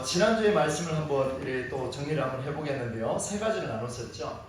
지난주에 말씀을 한번 또 정리를 한번 해보겠는데요. 세 가지를 나눴었죠.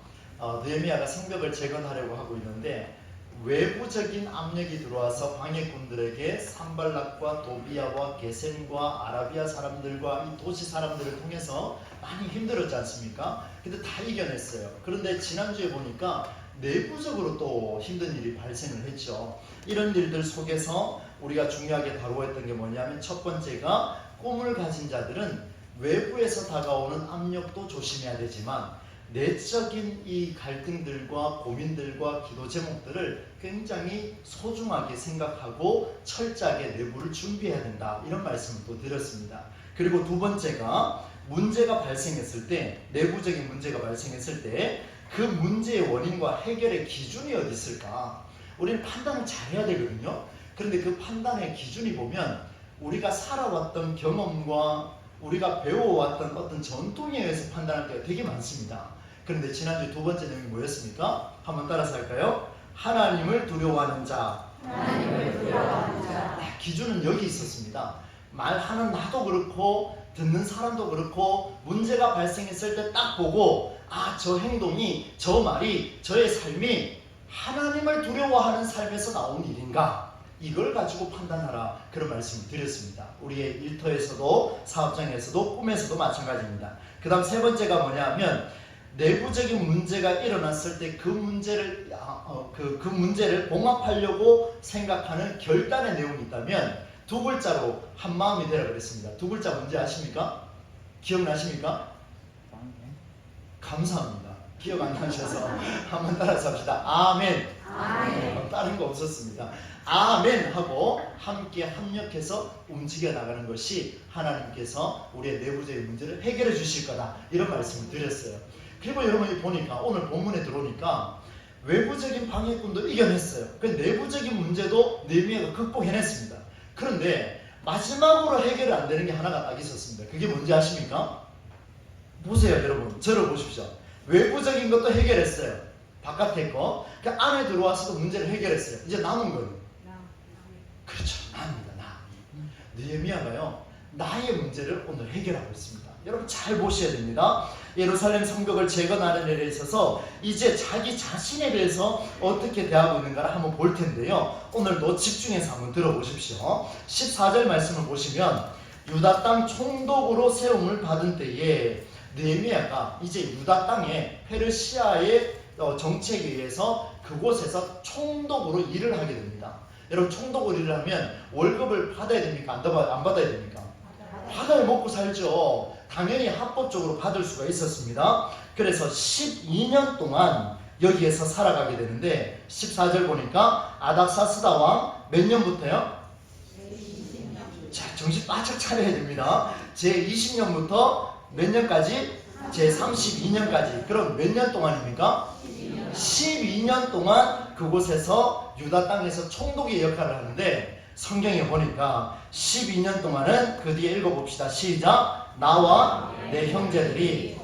느헤미야가 성벽을 재건하려고 하고 있는데 외부적인 압력이 들어와서 방해꾼들에게 산발락과 도비아와 게셈과 아라비아 사람들과 이 도시 사람들을 통해서 많이 힘들었지 않습니까? 근데 다 이겨냈어요. 그런데 지난주에 보니까 내부적으로 또 힘든 일이 발생을 했죠. 이런 일들 속에서 우리가 중요하게 다루었던 게 뭐냐면 첫 번째가 꿈을 가진 자들은 외부에서 다가오는 압력도 조심해야 되지만 내적인 이 갈등들과 고민들과 기도 제목들을 굉장히 소중하게 생각하고 철저하게 내부를 준비해야 된다, 이런 말씀을 또 드렸습니다. 그리고 두 번째가 문제가 발생했을 때, 내부적인 문제가 발생했을 때 그 문제의 원인과 해결의 기준이 어디 있을까? 우리는 판단을 잘해야 되거든요. 그런데 그 판단의 기준이 보면 우리가 살아왔던 경험과 우리가 배워왔던 어떤 전통에 의해서 판단할 때가 되게 많습니다. 그런데 지난주 두 번째 내용이 뭐였습니까? 한번 따라서 할까요? 하나님을 두려워하는 자. 하나님을 두려워하는 자. 기준은 여기 있었습니다. 말하는 나도 그렇고 듣는 사람도 그렇고 문제가 발생했을 때 딱 보고 저 행동이, 저 말이, 저의 삶이 하나님을 두려워하는 삶에서 나온 일인가? 이걸 가지고 판단하라, 그런 말씀을 드렸습니다. 우리의 일터에서도 사업장에서도 꿈에서도 마찬가지입니다. 그 다음 세 번째가 뭐냐면 내부적인 문제가 일어났을 때 그 문제를 그 문제를 봉합하려고 생각하는 결단의 내용이 있다면 두 글자로 한 마음이 되라 그랬습니다. 두 글자 뭔지 아십니까? 기억나십니까? 감사합니다. 기억 안 나셔서 한번 따라서 합시다. 아멘. 아멘. 다른 거 없었습니다. 아멘 하고 함께 합력해서 움직여 나가는 것이 하나님께서 우리의 내부적인 문제를 해결해 주실 거다, 이런 말씀을 드렸어요. 그리고 여러분이 보니까 오늘 본문에 들어오니까 외부적인 방해꾼도 이겨냈어요. 그 내부적인 문제도 느헤미야가 극복해냈습니다. 그런데 마지막으로 해결이 안 되는 게 하나가 딱 있었습니다. 그게 뭔지 아십니까? 보세요, 여러분. 저를 보십시오. 외부적인 것도 해결했어요. 바깥에 거. 그 안에 들어와서도 문제를 해결했어요. 이제 남은 거예요. 그렇죠. 나입니다. 나. 느헤미야가요, 나의 문제를 오늘 해결하고 있습니다. 여러분 잘 보셔야 됩니다. 예루살렘 성벽을 재건하는 일에 있어서 이제 자기 자신에 대해서 어떻게 대하고 있는가를 한번 볼 텐데요. 오늘도 집중해서 한번 들어보십시오. 14절 말씀을 보시면 유다 땅 총독으로 세움을 받은 때에 느헤미야가 이제 유다 땅에 페르시아의 정책에 의해서 그곳에서 총독으로 일을 하게 됩니다. 여러분 총독으로 일을 하면 월급을 받아야 됩니까? 안 받아야 됩니까? 받아야 먹고 살죠. 당연히 합법적으로 받을 수가 있었습니다. 그래서 12년 동안 여기에서 살아가게 되는데 14절 보니까 아닥사스다 왕 몇 년부터요? 자, 정신 바짝 차려야 됩니다. 제 20년부터 몇 년까지? 제 32년까지. 그럼 몇 년 동안입니까? 12년 동안 그곳에서 유다 땅에서 총독의 역할을 하는데 성경에 보니까 12년 동안은 그 뒤에 읽어봅시다. 시작. 나와 내 형제들이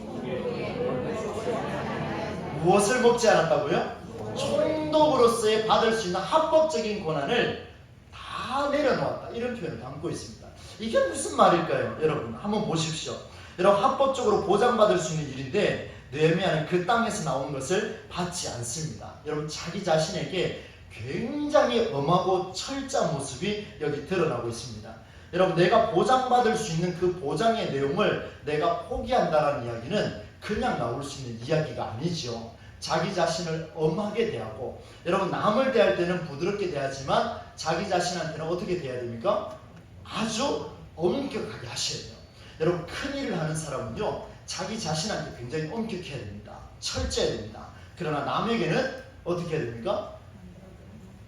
무엇을 먹지 않았다고요? 총독으로서의 받을 수 있는 합법적인 권한을 다 내려놓았다, 이런 표현을 담고 있습니다. 이게 무슨 말일까요? 여러분 한번 보십시오. 여러분 합법적으로 보장받을 수 있는 일인데 느헤미야는 그 땅에서 나온 것을 받지 않습니다. 여러분 자기 자신에게 굉장히 엄하고 철저한 모습이 여기 드러나고 있습니다. 여러분 내가 보장받을 수 있는 그 보장의 내용을 내가 포기한다는 이야기는 그냥 나올 수 있는 이야기가 아니죠. 자기 자신을 엄하게 대하고, 여러분 남을 대할 때는 부드럽게 대하지만 자기 자신한테는 어떻게 대해야 됩니까? 아주 엄격하게 하셔야 돼요. 여러분 큰 일을 하는 사람은요 자기 자신한테 굉장히 엄격해야 됩니다. 철저해야 됩니다. 그러나 남에게는 어떻게 해야 됩니까?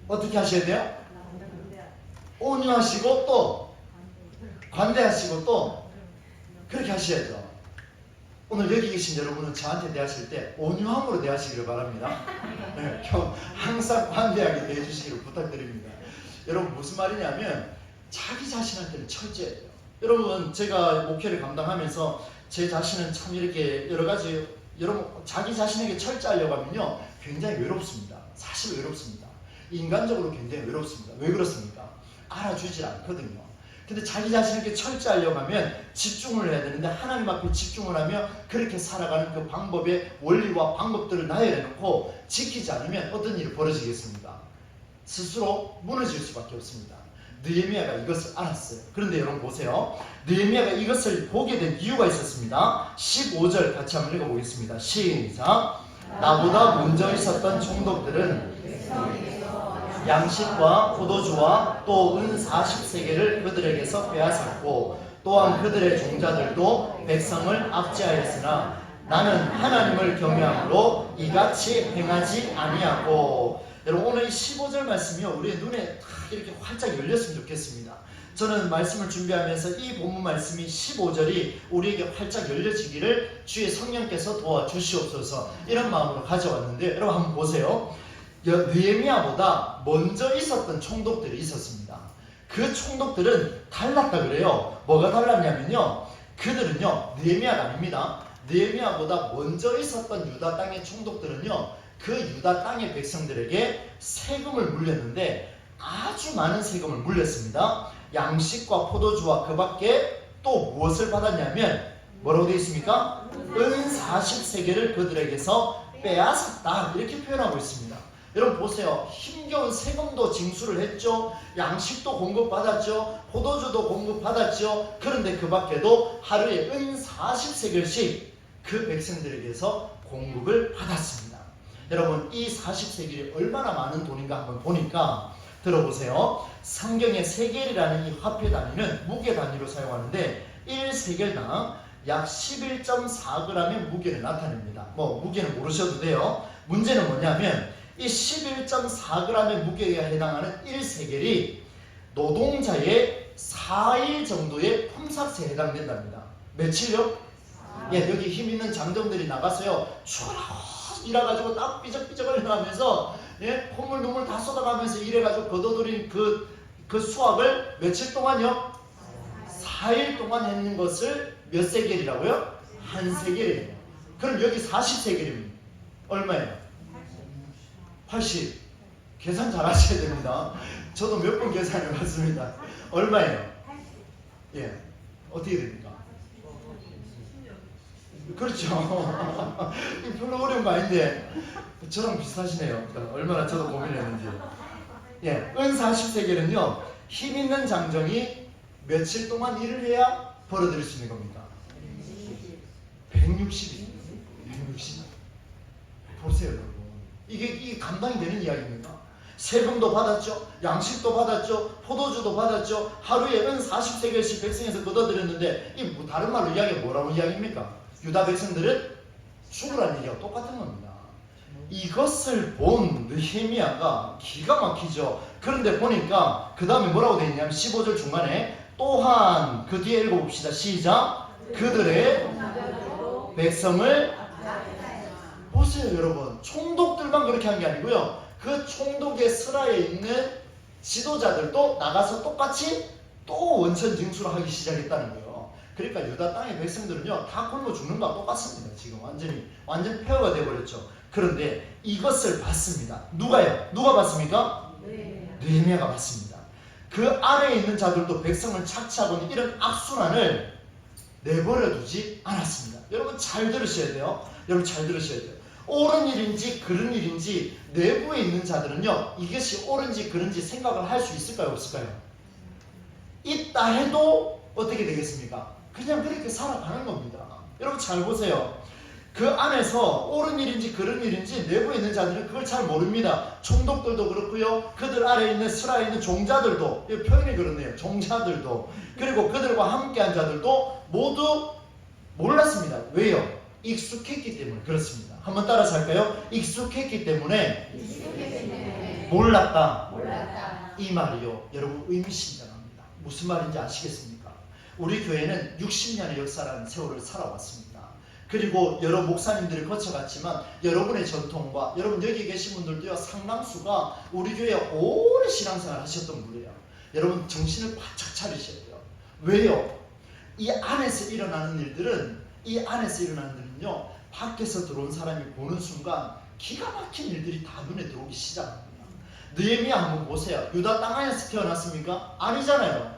어떻게 하셔야 돼요? 온유하시고 또 관대하시고 또 그렇게 하셔야죠. 오늘 여기 계신 여러분은 저한테 대하실 때 온유함으로 대하시기를 바랍니다. 네, 항상 관대하게 대해주시기를 부탁드립니다. 여러분 무슨 말이냐면 자기 자신한테는 철저해야 돼요. 여러분 제가 목회를 감당하면서 제 자신은 참 이렇게 여러 가지, 여러분 자기 자신에게 철저하려고 하면요 굉장히 외롭습니다. 사실 외롭습니다. 인간적으로 굉장히 외롭습니다. 왜 그렇습니까? 알아주질 않거든요. 근데 자기 자신에게 철저하려고 하면 집중을 해야 되는데 하나님 앞에 집중을 하며 그렇게 살아가는 그 방법의 원리와 방법들을 나열해놓고 지키지 않으면 어떤 일이 벌어지겠습니까? 스스로 무너질 수밖에 없습니다. 느헤미야가 이것을 알았어요. 그런데 여러분 보세요. 느헤미야가 이것을 보게 된 이유가 있었습니다. 15절 같이 한번 읽어보겠습니다. 시작. 나보다 먼저 있었던 총독들은 양식과 포도주와 또 은 40세겔을 그들에게서 빼앗았고 또한 그들의 종자들도 백성을 압제하였으나 나는 하나님을 경외함으로 이같이 행하지 아니하고. 여러분 오늘 이 15절 말씀이요 우리의 눈에 딱 이렇게 활짝 열렸으면 좋겠습니다. 저는 말씀을 준비하면서 이 본문 말씀이 15절이 우리에게 활짝 열려지기를 주의 성령께서 도와주시옵소서 이런 마음으로 가져왔는데 여러분 한번 보세요. 느헤미야보다 먼저 있었던 총독들이 있었습니다. 그 총독들은 달랐다 그래요. 뭐가 달랐냐면요 그들은요 느헤미야가 아닙니다. 느헤미야보다 먼저 있었던 유다 땅의 총독들은요 그 유다 땅의 백성들에게 세금을 물렸는데 아주 많은 세금을 물렸습니다. 양식과 포도주와 그 밖에 또 무엇을 받았냐면 뭐라고 되어 있습니까? 은 40세겔을 그들에게서 빼앗았다 이렇게 표현하고 있습니다. 여러분 보세요. 힘겨운 세금도 징수를 했죠. 양식도 공급받았죠. 포도주도 공급받았죠. 그런데 그 밖에도 하루에 은 40세겔씩 그 백성들에게서 공급을 받았습니다. 여러분 이 40세겔이 얼마나 많은 돈인가 한번 보니까 들어보세요. 성경의 세겔이라는 이 화폐 단위는 무게 단위로 사용하는데 1세겔당 약 11.4g의 무게를 나타냅니다. 뭐 무게는 모르셔도 돼요. 문제는 뭐냐면 이 11.4g의 무게에 해당하는 1세겔이 노동자의 4일 정도의 품삯에 해당된답니다. 며칠요? 예, 여기 힘 있는 장정들이 나가서요 촤 일해가지고 딱 삐적삐적 흘러가면서 예, 콧물 눈물 다 쏟아가면서 일해가지고 거둬들인 그 수확을 며칠 동안요? 4일 동안 했는 것을 몇 세겔이라고요? 한 세겔이에요. 그럼 여기 40세겔입니다. 얼마예요? 80. 계산 잘 하셔야 됩니다. 저도 몇 번 계산해 봤습니다. 얼마예요? 예, 어떻게 됩니까? 그렇죠. 별로 어려운 거 아닌데 저랑 비슷하시네요. 얼마나 저도 고민했는지. 예, 은 40세겔은요 힘 있는 장정이 며칠 동안 일을 해야 벌어들일 수 있는 겁니까? 160일. 160. 보세요 여러분. 이게 감당이 되는 이야기입니까? 세금도 받았죠. 양식도 받았죠. 포도주도 받았죠. 하루에 은 40세겔씩 백성에서 걷어들였는데 이 뭐 다른 말로 이야기가 뭐라고 이야기입니까? 유다 백성들은 죽으라는 얘기가 똑같은 겁니다. 이것을 본 느헤미야가 기가 막히죠. 그런데 보니까 그 다음에 뭐라고 되어 있냐면 15절 중간에 또한 그 뒤에 읽어봅시다. 시작. 그들의 백성을 보세요 여러분. 총독들만 그렇게 한 게 아니고요. 그 총독의 슬하에 있는 지도자들도 나가서 똑같이 또 원천 징수를 하기 시작했다는 거예요. 그러니까 유다 땅의 백성들은요 다 굶어 죽는 거와 똑같습니다. 지금 완전 폐허가 되어버렸죠. 그런데 이것을 봤습니다. 누가요? 누가 봤습니까? 느헤미야가 봤습니다. 그 아래에 있는 자들도 백성을 착취하고는 이런 악순환을 내버려 두지 않았습니다. 여러분 잘 들으셔야 돼요. 여러분 잘 들으셔야 돼요. 옳은 일인지 그른 일인지 내부에 있는 자들은요 이것이 옳은지 그른지 생각을 할 수 있을까요? 없을까요? 있다 해도 어떻게 되겠습니까? 그냥 그렇게 살아가는 겁니다. 여러분 잘 보세요. 그 안에서 옳은 일인지 그른 일인지 내부에 있는 자들은 그걸 잘 모릅니다. 총독들도 그렇고요. 그들 아래에 있는 슬하에 있는 종자들도, 이 표현이 그렇네요. 종자들도, 그리고 그들과 함께한 자들도 모두 몰랐습니다. 왜요? 익숙했기 때문에 그렇습니다. 한번 따라서 할까요? 익숙했기 때문에 몰랐다. 이 말이요 여러분 의미심장합니다. 무슨 말인지 아시겠습니까? 우리 교회는 60년의 역사라는 세월을 살아왔습니다. 그리고 여러 목사님들이 거쳐갔지만 여러분의 전통과 여러분 여기 계신 분들도요 상당수가 우리 교회에 오래 신앙생활 하셨던 분이에요. 여러분 정신을 바짝 차리셔야 돼요. 왜요? 이 안에서 일어나는 일들은요 밖에서 들어온 사람이 보는 순간 기가 막힌 일들이 다 눈에 들어오기 시작합니다. 느헤미야 한번 보세요. 유다 땅 안에서 태어났습니까? 아니잖아요.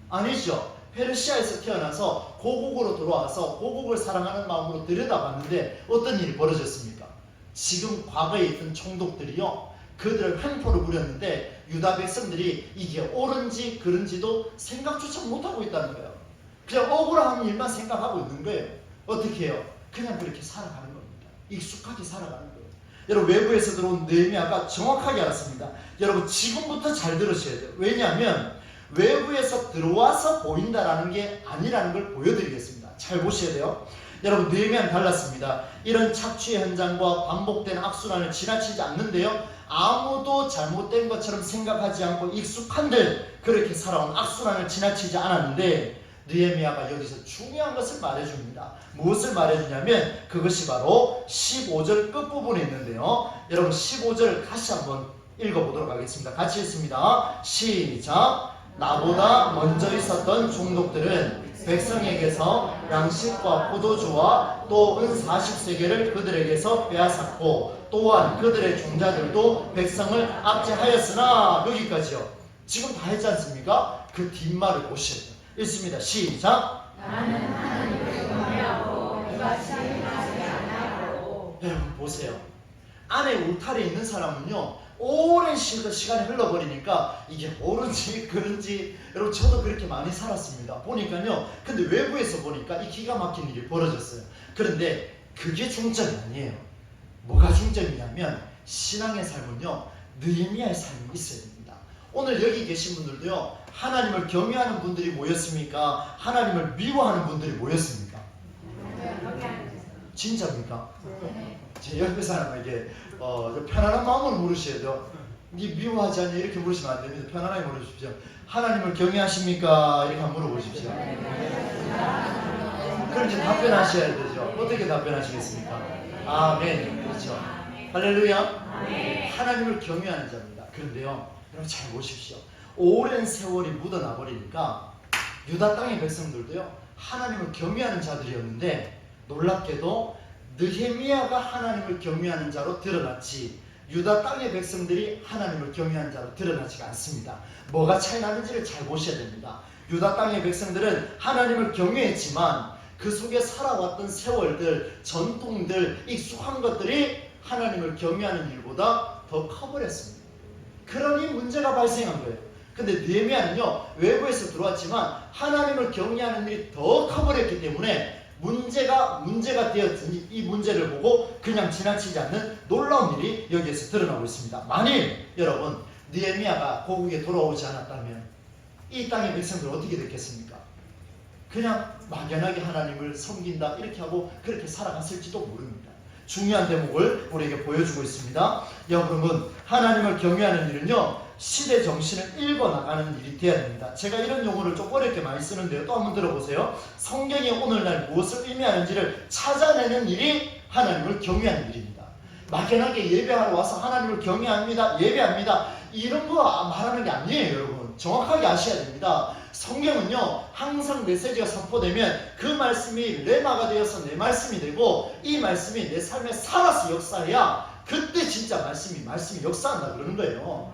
아니죠. 페르시아에서 태어나서 고국으로 들어와서 고국을 사랑하는 마음으로 들여다봤는데 어떤 일이 벌어졌습니까? 지금 과거에 있던 총독들이요, 그들을 횡포를 부렸는데 유다 백성들이 이게 옳은지 그른지도 생각조차 못하고 있다는 거예요. 그냥 억울한 일만 생각하고 있는 거예요. 어떻게 해요? 그냥 그렇게 살아가는 겁니다. 익숙하게 살아가는 거예요. 여러분, 외부에서 들어온 느헤미야가 정확하게 알았습니다. 여러분, 지금부터 잘 들으셔야 돼요. 왜냐하면 외부에서 들어와서 보인다라는 게 아니라는 걸 보여드리겠습니다. 잘 보셔야 돼요. 여러분, 느헤미야는 달랐습니다. 이런 착취의 현장과 반복된 악순환을 지나치지 않는데요, 아무도 잘못된 것처럼 생각하지 않고 익숙한들 그렇게 살아온 악순환을 지나치지 않았는데, 느헤미야가 여기서 중요한 것을 말해줍니다. 무엇을 말해주냐면 그것이 바로 15절 끝부분에 있는데요, 여러분 15절 다시 한번 읽어보도록 하겠습니다. 같이 읽습니다. 시작. 나보다 먼저 있었던 종독들은 백성에게서 양식과 포도주와 또 은 40세겔을 그들에게서 빼앗았고, 또한 그들의 종자들도 백성을 압제하였으나, 여기까지요. 지금 다 했지 않습니까? 그 뒷말을 보셔야 돼요. 읽습니다. 시작. 나는 하나님을 경외하고 이같이 하지 않았고. 여러분 보세요. 안에 울타리에 있는 사람은요, 오랜 시간이 흘러버리니까 이게 옳은지 그른지, 여러분 저도 그렇게 많이 살았습니다. 보니까요, 근데 외부에서 보니까 이 기가 막힌 일이 벌어졌어요. 그런데 그게 중점이 아니에요. 뭐가 중점이냐면 신앙의 삶은요, 느헤미야의 삶이 있어야 됩니다. 오늘 여기 계신 분들도요, 하나님을 경외하는 분들이 모였습니까? 하나님을 미워하는 분들이 모였습니까? 진짜입니까? 제 옆에 사람에게 편안한 마음으로 물으셔야 돼요. 네 미워하지 않냐 이렇게 물으시면 안 됩니다. 편안하게 물으십시오. 하나님을 경외하십니까? 이렇게 한번 물어보십시오. 그렇게 답변하셔야 되죠. 어떻게 답변하시겠습니까? 아멘. 그렇죠. 할렐루야. 하나님을 경외하는 자입니다. 그런데요, 여러분 잘 보십시오. 오랜 세월이 묻어나 버리니까 유다 땅의 백성들도요, 하나님을 경외하는 자들이었는데 놀랍게도 느헤미야가 하나님을 경외하는 자로 드러났지, 유다 땅의 백성들이 하나님을 경외하는 자로 드러나지가 않습니다. 뭐가 차이 나는지를 잘 보셔야 됩니다. 유다 땅의 백성들은 하나님을 경외했지만 그 속에 살아왔던 세월들, 전통들, 익숙한 것들이 하나님을 경외하는 일보다 더 커버렸습니다. 그러니 문제가 발생한 거예요. 근데 느헤미야는요, 외부에서 들어왔지만 하나님을 경외하는 일이 더 커버렸기 때문에 문제가 되었으니 이 문제를 보고 그냥 지나치지 않는 놀라운 일이 여기에서 드러나고 있습니다. 만일 여러분 느헤미야가 고국에 돌아오지 않았다면 이 땅의 백성들 어떻게 됐겠습니까? 그냥 막연하게 하나님을 섬긴다 이렇게 하고 그렇게 살아갔을지도 모릅니다. 중요한 대목을 우리에게 보여주고 있습니다. 여러분, 하나님을 경외하는 일은요, 시대 정신을 읽어나가는 일이 되어야 됩니다. 제가 이런 용어를 좀 어렵게 많이 쓰는데요, 또 한번 들어보세요. 성경이 오늘날 무엇을 의미하는지를 찾아내는 일이 하나님을 경외하는 일입니다. 막연하게 예배하러 와서 하나님을 경외합니다, 예배합니다, 이런 거 말하는 게 아니에요. 여러분 정확하게 아셔야 됩니다. 성경은요, 항상 메시지가 선포되면 그 말씀이 레마가 되어서 내 말씀이 되고 이 말씀이 내 삶에 살아서 역사해야 그때 진짜 말씀이 역사한다 그러는 거예요.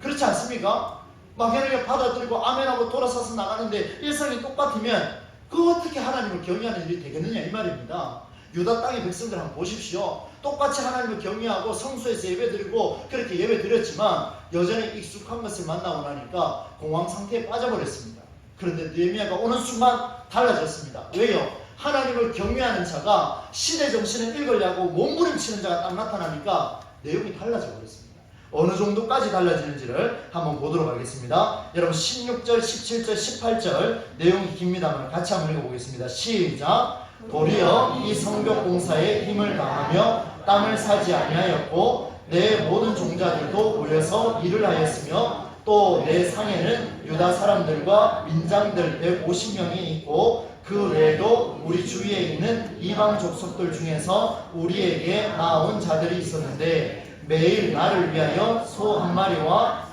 그렇지 않습니까? 막연하게 받아들이고 아멘하고 돌아서서 나가는데 일상이 똑같으면 그 어떻게 하나님을 경외하는 일이 되겠느냐 이 말입니다. 유다 땅의 백성들 한번 보십시오. 똑같이 하나님을 경외하고 성소에서 예배드리고 그렇게 예배드렸지만 여전히 익숙한 것을 만나고 나니까 공황 상태에 빠져버렸습니다. 그런데 느헤미야가 오는 순간 달라졌습니다. 왜요? 하나님을 경외하는 자가 시대 정신을 읽으려고 몸부림치는 자가 딱 나타나니까 내용이 달라져 버렸습니다. 어느 정도까지 달라지는지를 한번 보도록 하겠습니다. 여러분 16절, 17절, 18절 내용이 깁니다만 같이 한번 읽어보겠습니다. 시작. 도리어 이 성벽 공사에 힘을 다하며 땅을 사지 아니하였고 내 모든 종자들도 모여서 일을 하였으며 또 내 상에는 유다 사람들과 민장들 150명이 있고 그 외에도 우리 주위에 있는 이방 족속들 중에서 우리에게 나온 자들이 있었는데 매일 나를 위하여 소 1마리와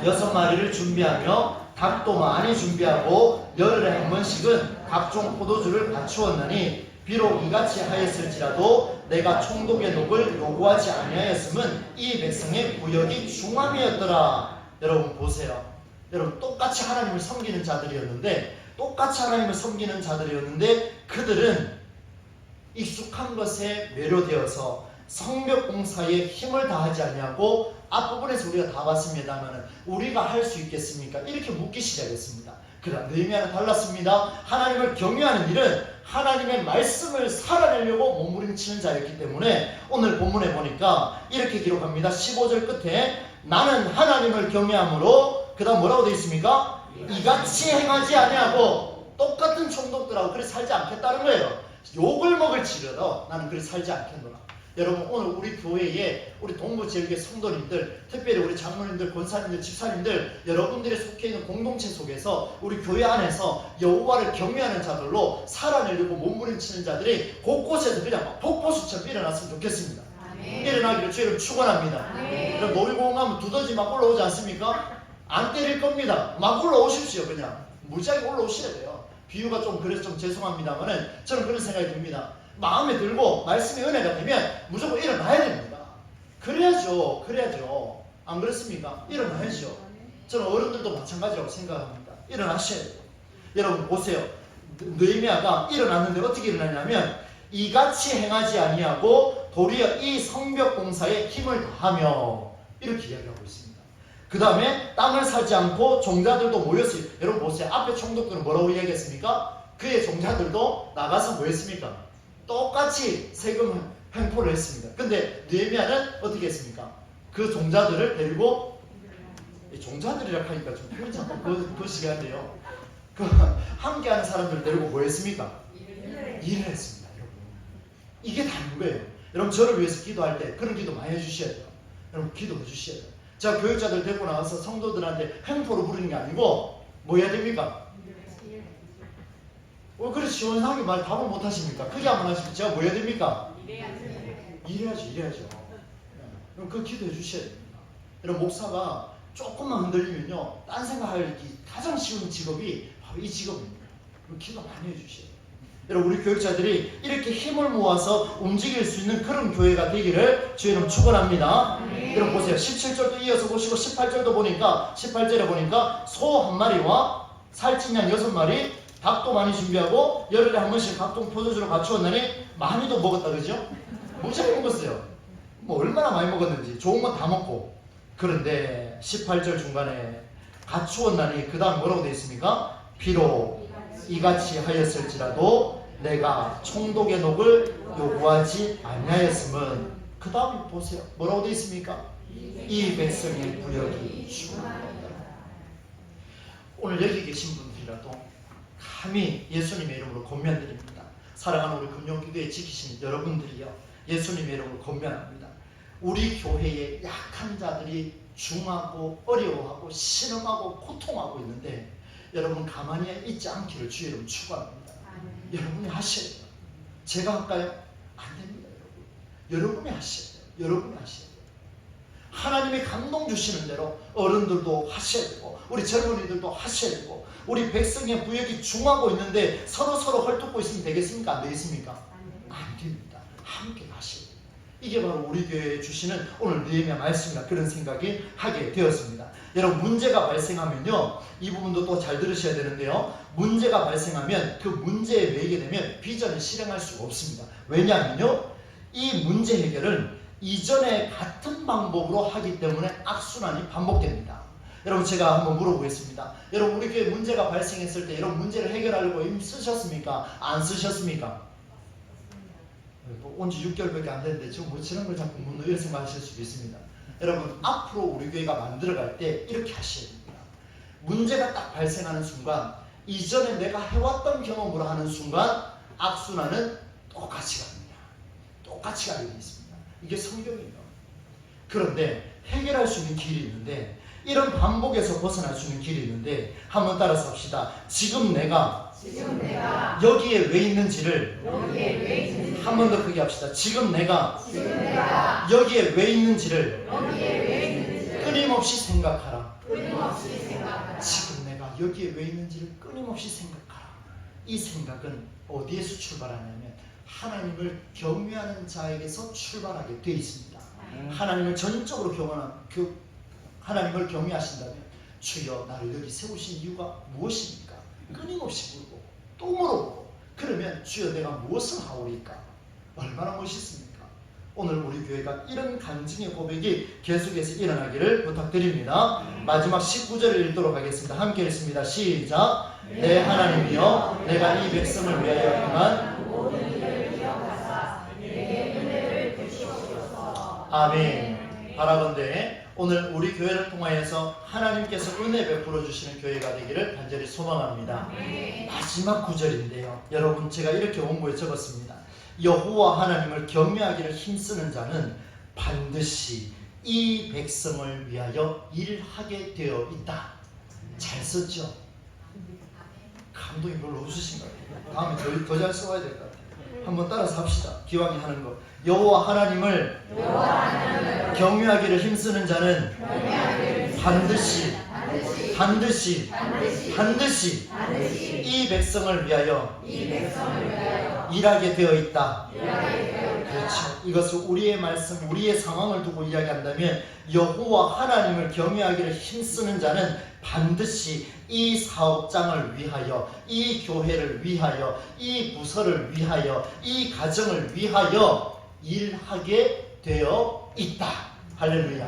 6마리를 준비하며 닭도 많이 준비하고 열흘에 한 번씩은 각종 포도주를 갖추었나니 비록 이같이 하였을지라도 내가 총독의 녹을 요구하지 아니하였음은 이 백성의 구역이 중함이었더라. 여러분 보세요. 여러분 똑같이 하나님을 섬기는 자들이었는데 그들은 익숙한 것에 매료되어서 성벽 공사에 힘을 다하지 않냐고 앞부분에서 우리가 다 봤습니다만 우리가 할 수 있겠습니까? 이렇게 묻기 시작했습니다. 그러나 느헤미야는 달랐습니다. 하나님을 경외하는 일은 하나님의 말씀을 살아내려고 몸부림치는 자였기 때문에 오늘 본문에 보니까 이렇게 기록합니다. 15절 끝에 나는 하나님을 경외함으로 그 다음 뭐라고 되어 있습니까? 이같이 행하지 아니하고 똑같은 총독들하고 그렇게 살지 않겠다는 거예요. 욕을 먹을지라도 나는 그렇게 살지 않겠노라. 여러분 오늘 우리 교회에 우리 동부제일교회 성도님들, 특별히 우리 장로님들, 권사님들, 집사님들, 여러분들이 속해 있는 공동체 속에서 우리 교회 안에서 여호와를 경외하는 자들로 살아내려고 몸부림치는 자들이 곳곳에서 그냥 폭포수처럼 일어났으면 좋겠습니다. 아멘. 일어나기를 주의를 축원합니다. 그럼 놀이공원 가면 두더지 막 올라오지 않습니까? 안 때릴 겁니다. 막 올라오십시오. 그냥 무지하게 올라오셔야 돼요. 비유가 좀 그래서 좀 죄송합니다만은 저는 그런 생각이 듭니다. 마음에 들고 말씀의 은혜가 되면 무조건 일어나야 됩니다. 그래야죠. 안 그렇습니까? 일어나야죠. 저는 어른들도 마찬가지라고 생각합니다. 일어나셔야 돼요. 여러분 보세요. 느헤미야가 일어났는데 어떻게 일어나냐면 이같이 행하지 아니하고 도리어 이 성벽 공사에 힘을 다하며 이렇게 이야기하고 있습니다. 그 다음에 땅을 사지 않고 종자들도 모였어요. 여러분 보세요. 앞에 총독들은 뭐라고 이야기했습니까? 그의 종자들도 나가서 뭐 했습니까? 똑같이 세금 횡포를 했습니다. 근데 느헤미야는 어떻게 했습니까? 그 종자들을 데리고 종자들이라 하니까 좀 표현이 잠깐 거시기한데요. 그 함께하는 사람들을 데리고 뭐 했습니까? 일을 했습니다. 여러분. 이게 다른 거예요. 여러분 저를 위해서 기도할 때 그런 기도 많이 해주셔야 돼요. 여러분 기도해 주셔야 돼요. 제가 교육자들 데리고 나가서 성도들한테 횡포로 부르는 게 아니고 뭐 해야 됩니까? 그래 시원하게 말 답을 못 하십니까? 크게 한번 하시면 제가 뭐 해야 됩니까? 일해야죠. 그럼 그 기도해 주셔야 됩니다. 여러분 목사가 조금만 흔들리면요 딴 생각할 가장 쉬운 직업이 바로 이 직업입니다. 그럼 기도 많이 해주셔야 돼요. 여러분 우리 교육자들이 이렇게 힘을 모아서 움직일 수 있는 그런 교회가 되기를 주님 축원합니다. 여러분 보세요. 17절도 이어서 보시고 18절도 보니까 18절에 보니까 소 한 마리와 살찐 양 6마리 닭도 많이 준비하고 열흘에 한 번씩 각종 포도주로 갖추었나니 많이도 먹었다 그죠? 무지하게 먹었어요. 뭐 얼마나 많이 먹었는지 좋은 건 다 먹고. 그런데 18절 중간에 갖추었나니 그 다음 뭐라고 되어 있습니까? 비록 이같이 하였을지라도 내가 총독의 녹을 요구하지 아니하였음은 그 다음에 보세요. 뭐라고 되어 있습니까? 이 백성의 구역이 충만하다. 오늘 여기 계신 분들이라도 감히 예수님의 이름으로 권면드립니다. 사랑하는 우리 금용기도에 지키시는 여러분들이요 예수님의 이름으로 권면합니다. 우리 교회에 약한 자들이 중하고 어려워하고 신음하고 고통하고 있는데 여러분 가만히 있지 않기를 주의 이름 축원합니다. 여러분이 하셔야 돼요. 제가 할까요? 안 됩니다. 여러분이 하셔야 돼요. 여러분이 하셔야 돼요. 하나님이 감동 주시는 대로 어른들도 하셔야 되고 우리 젊은이들도 하셔야 되고 우리 백성의 구역이 중하고 있는데 서로 헐뜯고 있으면 되겠습니까? 안 되겠습니까? 안 됩니다. 함께 하셔야 돼요. 이게 바로 우리 교회에 주시는 오늘 느헤미야 말씀이다. 그런 생각이 하게 되었습니다. 여러분 문제가 발생하면요 이 부분도 또 잘 들으셔야 되는데요 문제가 발생하면 그 문제에 매이게 되면 비전을 실행할 수가 없습니다. 왜냐하면요 이 문제 해결은 이전에 같은 방법으로 하기 때문에 악순환이 반복됩니다. 여러분 제가 한번 물어보겠습니다. 여러분 우리 교회 문제가 발생했을 때 이런 문제를 해결하려고 힘 쓰셨습니까? 안 쓰셨습니까? 온지 6개월밖에 안 됐는데 지금 뭐 저런 걸 자꾸 묻는 이런 생각하실 수도 있습니다. 여러분 앞으로 우리 교회가 만들어갈 때 이렇게 하셔야 됩니다. 문제가 딱 발생하는 순간 이전에 내가 해왔던 경험으로 하는 순간 악순환은 똑같이 갑니다. 똑같이 가게 되어 있습니다. 이게 성경이에요. 그런데 해결할 수 있는 길이 있는데 이런 반복에서 벗어날 수 있는 길이 있는데 한번 따라서 합시다. 지금 내가 여기에 왜 있는지를 한 번 더 크게 합시다. 지금 내가 여기에 왜 있는지를 끊임없이 생각하라. 지금 내가 여기에 왜 있는지를 끊임없이 생각하라. 이 생각은 어디에서 출발하냐면 하나님을 경외하는 자에게서 출발하게 되어 있습니다. 하나님을 전적으로 하나님을 경외하신다면 주여 나를 여기 세우신 이유가 무엇입니까? 끊임없이 물고 또 물어보고 그러면 주여 내가 무엇을 하오리까? 얼마나 멋있습니까? 오늘 우리 교회가 이런 간증의 고백이 계속해서 일어나기를 부탁드립니다. 마지막 19절을 읽도록 하겠습니다. 함께 읽습니다. 시작. 내 하나님이여 내가 이 백성을 위하여 행한 모든 일을 기억하사 내게 은혜를 주시옵소서. 아멘. 바라건대 오늘 우리 교회를 통하여서 하나님께서 은혜 베풀어 주시는 교회가 되기를 간절히 소망합니다. 마지막 구절인데요. 여러분 제가 이렇게 원고에 적었습니다. 여호와 하나님을 경외하기를 힘쓰는 자는 반드시 이 백성을 위하여 일하게 되어 있다. 잘 썼죠? 감독이 별로 없으신 것 같아요. 다음에 더 잘 써야 될 것 같아요. 한번 따라서 합시다. 기왕이 하는 거. 여호와 하나님을 경외하기를 힘쓰는 자는 반드시 이 백성을 위하여 일하게 되어 있다. 그렇죠. 이것을 우리의 말씀, 우리의 상황을 두고 이야기한다면 여호와 하나님을 경외하기를 힘쓰는 자는 반드시 이 사업장을 위하여, 이 교회를 위하여, 이 부서를 위하여, 이 가정을 위하여 일하게 되어 있다. 할렐루야.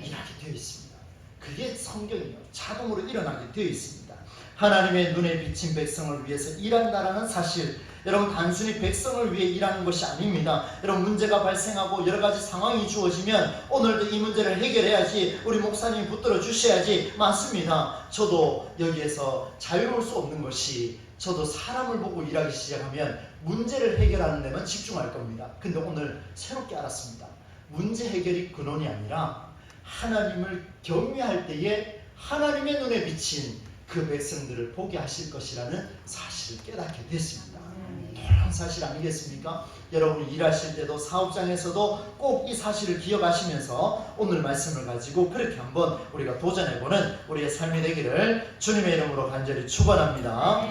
일하게 되어 있습니다. 그게 성경이요. 자동으로 일어나게 되어 있습니다. 하나님의 눈에 비친 백성을 위해서 일한다라는 사실, 여러분 단순히 백성을 위해 일하는 것이 아닙니다. 여러분 문제가 발생하고 여러 가지 상황이 주어지면 오늘도 이 문제를 해결해야지, 우리 목사님이 붙들어 주셔야지. 맞습니다. 저도 여기에서 자유로울 수 없는 것이, 저도 사람을 보고 일하기 시작하면 문제를 해결하는 데만 집중할 겁니다. 근데 오늘 새롭게 알았습니다. 문제 해결이 근원이 아니라 하나님을 경외할 때에 하나님의 눈에 비친 그 백성들을 보게 하실 것이라는 사실을 깨닫게 됐습니다. 놀라운 사실 아니겠습니까? 여러분이 일하실 때도 사업장에서도 꼭 이 사실을 기억하시면서 오늘 말씀을 가지고 그렇게 한번 우리가 도전해보는 우리의 삶이 되기를 주님의 이름으로 간절히 축원합니다.